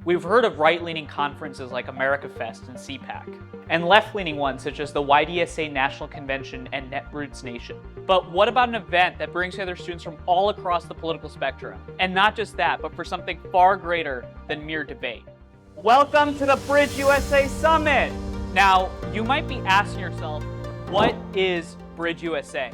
We've heard of right-leaning conferences like America Fest and CPAC, and left-leaning ones such as the YDSA National Convention and Netroots Nation. But what about an event that brings together students from all across the political spectrum? And not just that, but for something far greater than mere debate. Welcome to the BridgeUSA Summit! Now, you might be asking yourself, what is BridgeUSA?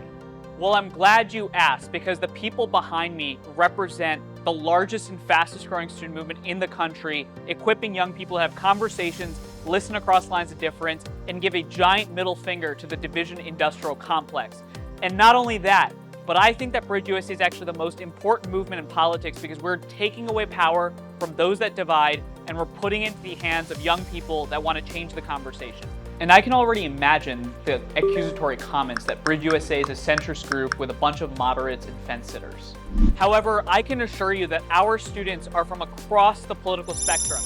Well, I'm glad you asked, because the people behind me represent the largest and fastest growing student movement in the country, equipping young people to have conversations, listen across lines of difference, and give a giant middle finger to the division industrial complex. And not only that, but I think that BridgeUSA is actually the most important movement in politics, because we're taking away power from those that divide, and we're putting it into the hands of young people that want to change the conversation. And I can already imagine the accusatory comments that BridgeUSA is a centrist group with a bunch of moderates and fence-sitters. However, I can assure you that our students are from across the political spectrum.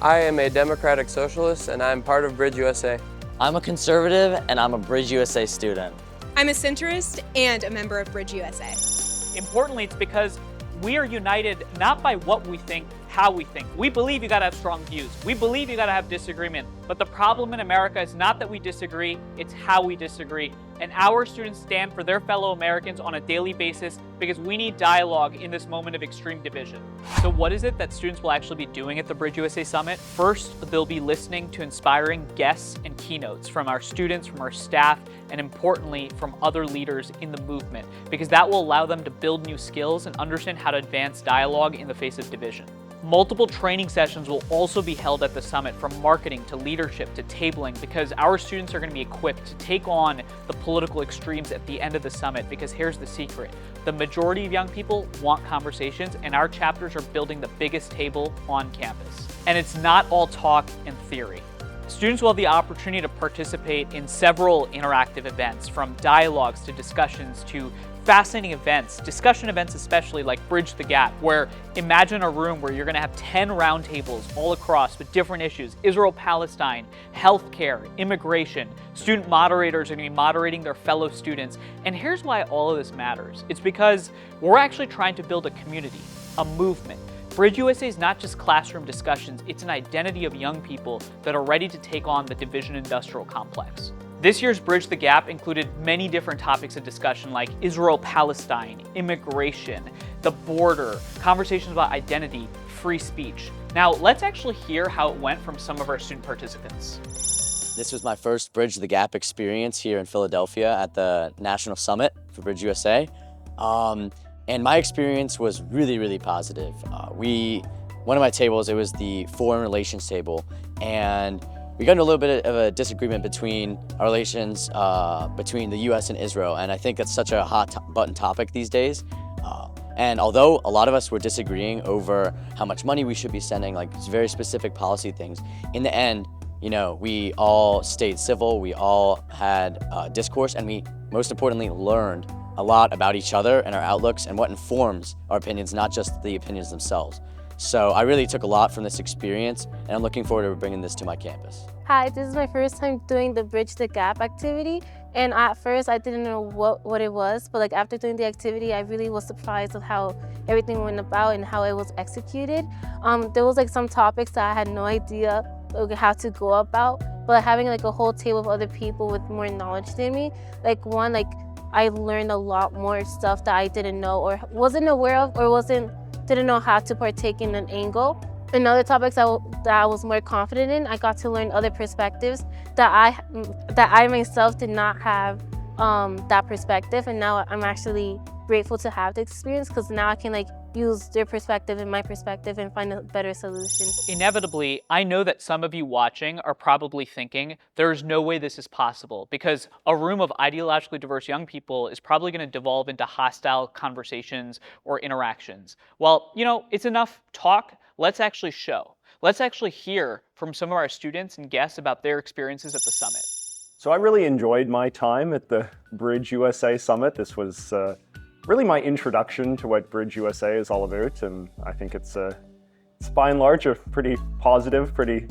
I am a democratic socialist and I'm part of BridgeUSA. I'm a conservative and I'm a BridgeUSA student. I'm a centrist and a member of BridgeUSA. Importantly, it's because we are united not by what we think, how we think. We believe you gotta have strong views. We believe you gotta have disagreement. But the problem in America is not that we disagree, it's how we disagree. And our students stand for their fellow Americans on a daily basis because we need dialogue in this moment of extreme division. So what is it that students will actually be doing at the BridgeUSA Summit? First, they'll be listening to inspiring guests and keynotes from our students, from our staff, and importantly, from other leaders in the movement, because that will allow them to build new skills and understand how to advance dialogue in the face of division. Multiple training sessions will also be held at the summit, from marketing to leadership to tabling, because our students are going to be equipped to take on the political extremes at the end of the summit. Because here's the secret: the majority of young people want conversations, and our chapters are building the biggest table on campus. And it's not all talk and theory. Students will have the opportunity to participate in several interactive events, from dialogues to discussions to fascinating events, discussion events especially, like Bridge the Gap, where imagine a room where you're going to have 10 roundtables all across with different issues: Israel-Palestine, healthcare, immigration. Student moderators are going to be moderating their fellow students. And here's why all of this matters. It's because we're actually trying to build a community, a movement. BridgeUSA is not just classroom discussions, it's an identity of young people that are ready to take on the division industrial complex. This year's Bridge the Gap included many different topics of discussion, like Israel-Palestine, immigration, the border, conversations about identity, free speech. Now, let's actually hear how it went from some of our student participants. This was my first Bridge the Gap experience here in Philadelphia at the National Summit for BridgeUSA. And my experience was really, really positive. One of my tables, it was the foreign relations table, and we got into a little bit of a disagreement between our relations between the US and Israel, and I think that's such a hot button topic these days. And although a lot of us were disagreeing over how much money we should be sending, like very specific policy things, in the end, you know, we all stayed civil, we all had discourse, and we, most importantly, learned a lot about each other and our outlooks and what informs our opinions, not just the opinions themselves. So I really took a lot from this experience, and I'm looking forward to bringing this to my campus. Hi, this is my first time doing the Bridge the Gap activity, and at first I didn't know what it was, but like after doing the activity, I really was surprised of how everything went about and how it was executed. There was like some topics that I had no idea how to go about, but having like a whole table of other people with more knowledge than me, I learned a lot more stuff that I didn't know or wasn't aware of, or didn't know how to partake in an angle. In other topics that I was more confident in, I got to learn other perspectives that I myself did not have that perspective, and now I'm actually grateful to have the experience, because now I can use their perspective and my perspective and find a better solution. Inevitably, I know that some of you watching are probably thinking, there's no way this is possible, because a room of ideologically diverse young people is probably going to devolve into hostile conversations or interactions. Well, you know, it's enough talk. Let's actually show. Let's actually hear from some of our students and guests about their experiences at the summit. So I really enjoyed my time at the BridgeUSA Summit. This was really my introduction to what BridgeUSA is all about, and I think it's by and large a pretty positive, pretty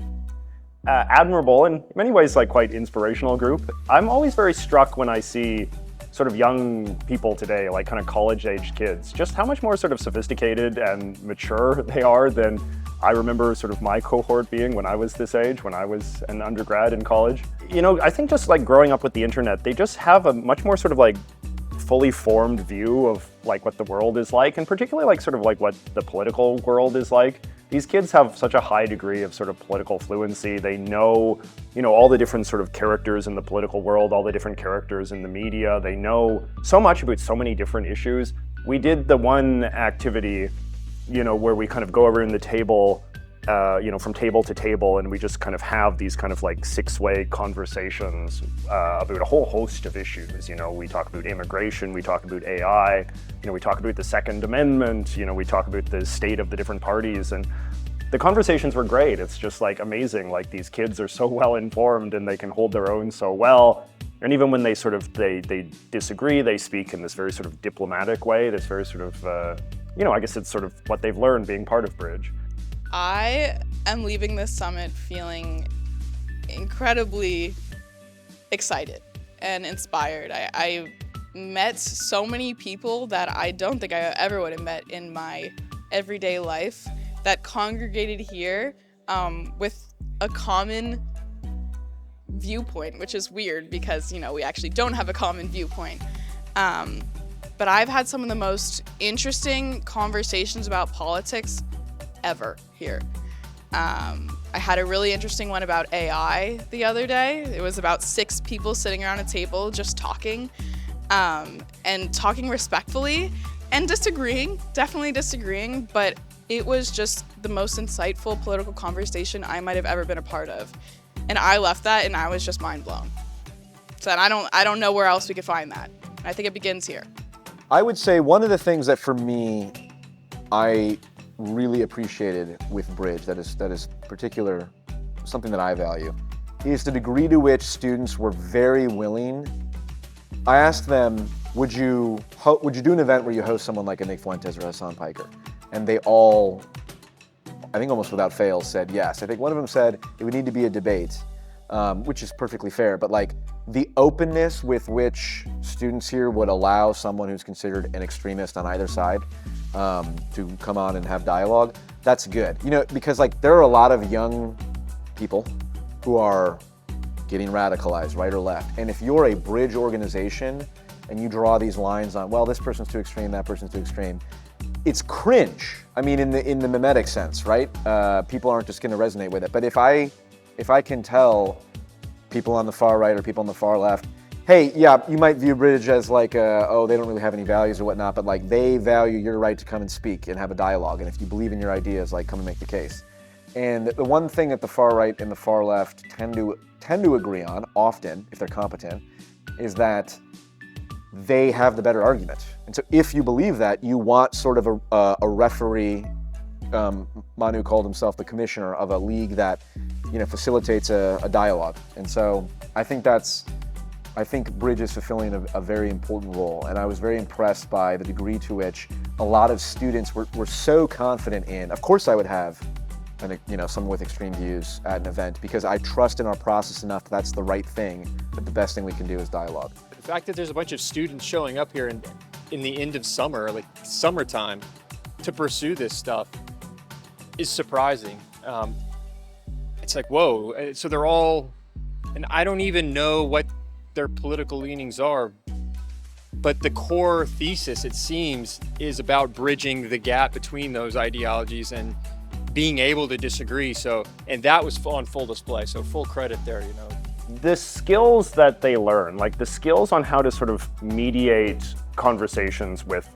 admirable, and in many ways quite inspirational group. I'm always very struck when I see sort of young people today, like kind of college-age kids, just how much more sort of sophisticated and mature they are than I remember sort of my cohort being when I was this age, when I was an undergrad in college. You know, I think just like growing up with the internet, they just have a much more sort of like fully formed view of like what the world is like, and particularly like sort of like what the political world is like. These kids have such a high degree of sort of political fluency. They know, you know, all the different sort of characters in the political world, all the different characters in the media. They know so much about so many different issues. We did the one activity, you know, where we kind of go around the table, you know, from table to table, and we just kind of have these kind of like six-way conversations about a whole host of issues. You know, we talk about immigration, we talk about AI, you know, we talk about the Second Amendment, you know, we talk about the state of the different parties, and the conversations were great. It's just like amazing. Like these kids are so well informed and they can hold their own so well. And even when they sort of, they disagree, they speak in this very sort of diplomatic way, this very sort of, you know, I guess it's sort of what they've learned being part of Bridge. I am leaving this summit feeling incredibly excited and inspired. I met so many people that I don't think I ever would have met in my everyday life that congregated here with a common viewpoint, which is weird because, you know, we actually don't have a common viewpoint. But I've had some of the most interesting conversations about politics ever here. I had a really interesting one about AI the other day. It was about 6 people sitting around a table just talking, and talking respectfully and disagreeing, definitely disagreeing, but it was just the most insightful political conversation I might have ever been a part of. And I left that and I was just mind blown. So I don't know where else we could find that. I think it begins here. I would say one of the things that for me, I really appreciated with Bridge, that is particular, something that I value, is the degree to which students were very willing. I asked them, would you do an event where you host someone like a Nick Fuentes or Hassan Piker? And they all, I think almost without fail, said yes. I think one of them said it would need to be a debate, which is perfectly fair, but like the openness with which students here would allow someone who's considered an extremist on either side to come on and have dialogue, that's good. You know, because like there are a lot of young people who are getting radicalized, right or left. And if you're a Bridge organization and you draw these lines on, well, this person's too extreme, that person's too extreme, it's cringe. I mean, in the mimetic sense, right? People aren't just gonna resonate with it. But if I can tell people on the far right or people on the far left, hey, yeah, you might view Bridge as like, oh, they don't really have any values or whatnot, but like they value your right to come and speak and have a dialogue. And if you believe in your ideas, like come and make the case. And the one thing that the far right and the far left tend to agree on, often, if they're competent, is that they have the better argument. And so if you believe that, you want sort of a referee. Manu called himself the commissioner of a league that, you know, facilitates a dialogue. And so I think Bridge is fulfilling a very important role. And I was very impressed by the degree to which a lot of students were so confident in, of course I would have someone with extreme views at an event, because I trust in our process enough that that's the right thing, but the best thing we can do is dialogue. The fact that there's a bunch of students showing up here in the end of summer, like summertime, to pursue this stuff is surprising. It's like, whoa, so they're all, and I don't even know what their political leanings are, but the core thesis, it seems, is about bridging the gap between those ideologies and being able to disagree. So, and that was on full display. So full credit there, you know. The skills that they learn, like the skills on how to sort of mediate conversations with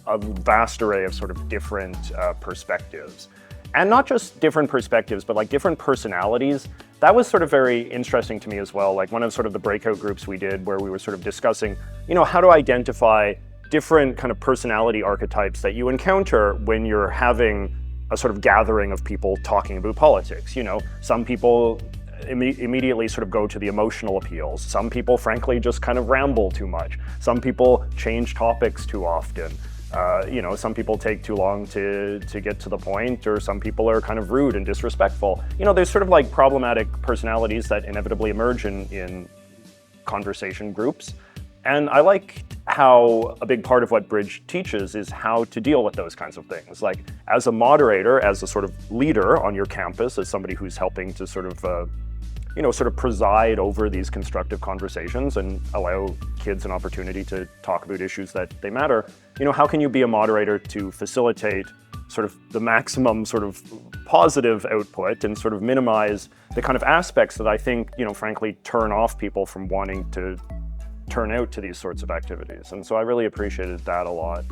a vast array of sort of different perspectives. And not just different perspectives, but like different personalities. That was sort of very interesting to me as well. Like one of sort of the breakout groups we did where we were sort of discussing, you know, how to identify different kind of personality archetypes that you encounter when you're having a sort of gathering of people talking about politics. You know, some people immediately sort of go to the emotional appeals. Some people, frankly, just kind of ramble too much. Some people change topics too often. You know, some people take too long to get to the point, or some people are kind of rude and disrespectful. You know, there's sort of like problematic personalities that inevitably emerge in conversation groups. And I liked how a big part of what Bridge teaches is how to deal with those kinds of things. Like, as a moderator, as a sort of leader on your campus, as somebody who's helping to sort of preside over these constructive conversations and allow kids an opportunity to talk about issues that they matter, how can you be a moderator to facilitate sort of the maximum sort of positive output and sort of minimize the kind of aspects that I think, frankly, turn off people from wanting to turn out to these sorts of activities. And so I really appreciated that a lot.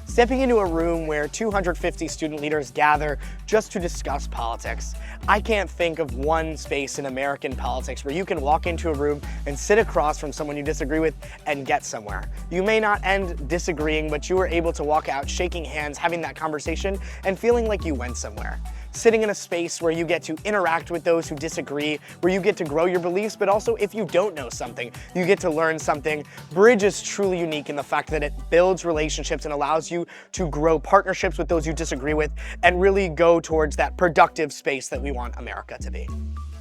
Stepping into a room where 250 student leaders gather just to discuss politics. I can't think of one space in American politics where you can walk into a room and sit across from someone you disagree with and get somewhere. You may not end disagreeing, but you were able to walk out shaking hands, having that conversation, and feeling like you went somewhere. Sitting in a space where you get to interact with those who disagree, where you get to grow your beliefs, but also if you don't know something, you get to learn something. Bridge is truly unique in the fact that it builds relationships and allows you to grow partnerships with those you disagree with and really go towards that productive space that we want America to be.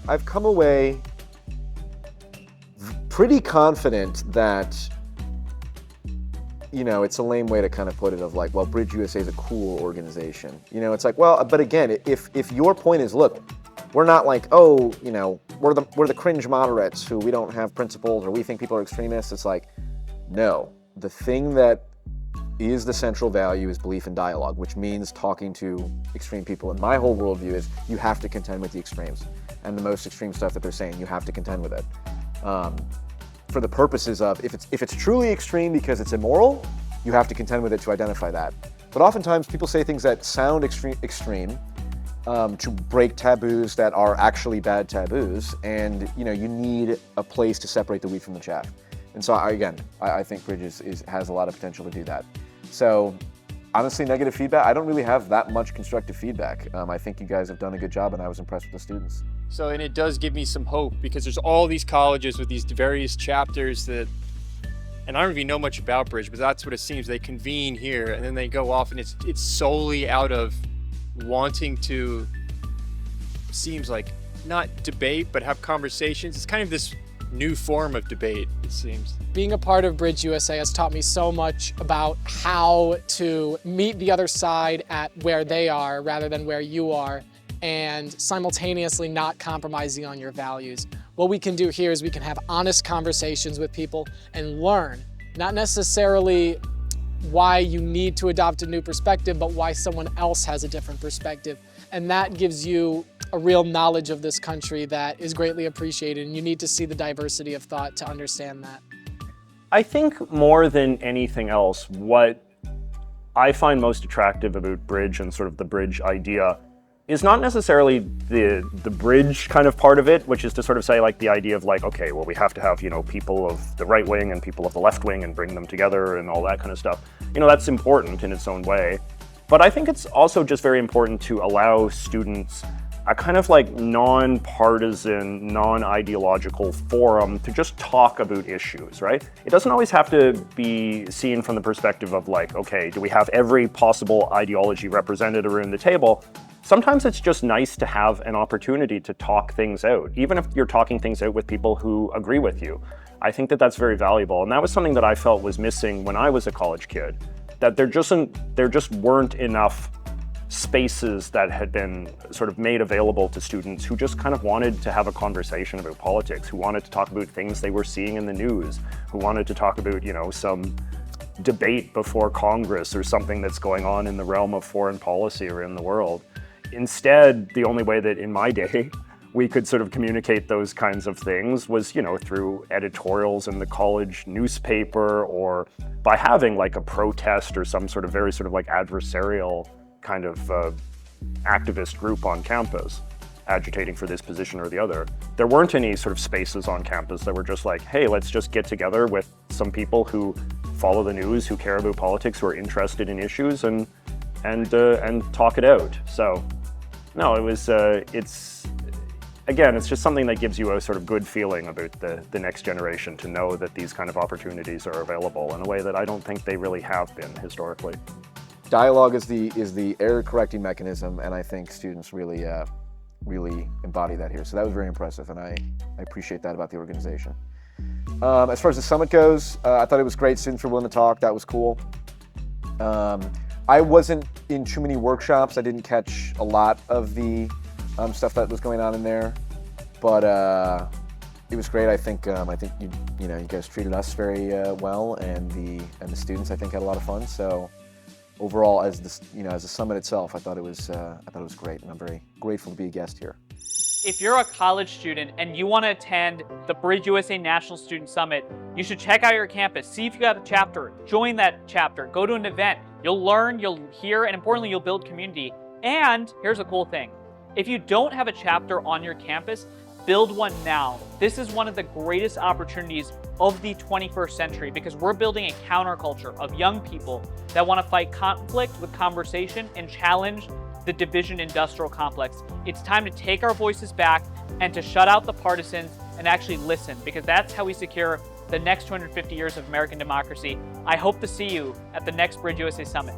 I've come away pretty confident that it's a lame way to kind of put it of like, well, BridgeUSA is a cool organization. It's like, well, but again, if your point is, look, we're not like, oh, we're the cringe moderates who we don't have principles or we think people are extremists. It's like, no, the thing that is the central value is belief and dialogue, which means talking to extreme people. And my whole worldview is you have to contend with the extremes. And the most extreme stuff that they're saying, you have to contend with it. For the purposes of, if it's truly extreme because it's immoral, you have to contend with it to identify that. But oftentimes people say things that sound extreme to break taboos that are actually bad taboos, and you need a place to separate the wheat from the chaff. And so I think Bridge has a lot of potential to do that. So honestly, negative feedback, I don't really have that much constructive feedback. I think you guys have done a good job and I was impressed with the students. So, and it does give me some hope because there's all these colleges with these various chapters that, and I don't even know much about Bridge, but that's what it seems. They convene here and then they go off, and it's solely out of wanting to, seems like, not debate, but have conversations. It's kind of this new form of debate, it seems. Being a part of BridgeUSA has taught me so much about how to meet the other side at where they are rather than where you are, and simultaneously not compromising on your values. What we can do here is we can have honest conversations with people and learn, not necessarily why you need to adopt a new perspective, but why someone else has a different perspective. And that gives you a real knowledge of this country that is greatly appreciated, and you need to see the diversity of thought to understand that. I think more than anything else, what I find most attractive about Bridge and sort of the Bridge idea is not necessarily the Bridge kind of part of it, which is to sort of say like the idea of like, okay, well, we have to have, people of the right wing and people of the left wing and bring them together and all that kind of stuff. That's important in its own way. But I think it's also just very important to allow students a kind of like non-partisan, non-ideological forum to just talk about issues, right? It doesn't always have to be seen from the perspective of like, okay, do we have every possible ideology represented around the table? Sometimes it's just nice to have an opportunity to talk things out, even if you're talking things out with people who agree with you. I think that that's very valuable, and that was something that I felt was missing when I was a college kid, that there just weren't enough spaces that had been sort of made available to students who just kind of wanted to have a conversation about politics, who wanted to talk about things they were seeing in the news, who wanted to talk about, some debate before Congress or something that's going on in the realm of foreign policy or in the world. Instead, the only way that in my day we could sort of communicate those kinds of things was, through editorials in the college newspaper, or by having like a protest or some sort of very sort of like adversarial kind of activist group on campus agitating for this position or the other. There weren't any sort of spaces on campus that were just like, hey, let's just get together with some people who follow the news, who care about politics, who are interested in issues, and talk it out. So, no, it was, it's just something that gives you a sort of good feeling about the next generation, to know that these kind of opportunities are available in a way that I don't think they really have been historically. Dialogue is the error correcting mechanism, and I think students really embody that here. So that was very impressive, and I appreciate that about the organization. As far as the summit goes, I thought it was great. Students were willing to talk. That was cool. I wasn't in too many workshops. I didn't catch a lot of the stuff that was going on in there, but it was great. I think you guys treated us very well, and the students I think had a lot of fun. So overall, as the summit itself, I thought it was great, and I'm very grateful to be a guest here. If you're a college student and you want to attend the BridgeUSA National Student Summit, you should check out your campus, see if you got a chapter, join that chapter, go to an event. You'll learn, you'll hear, and importantly, you'll build community. And here's a cool thing. If you don't have a chapter on your campus, build one now. This is one of the greatest opportunities of the 21st century because we're building a counterculture of young people that want to fight conflict with conversation and challenge the division industrial complex. It's time to take our voices back and to shut out the partisans and actually listen, because that's how we secure the next 250 years of American democracy. I hope to see you at the next BridgeUSA Summit.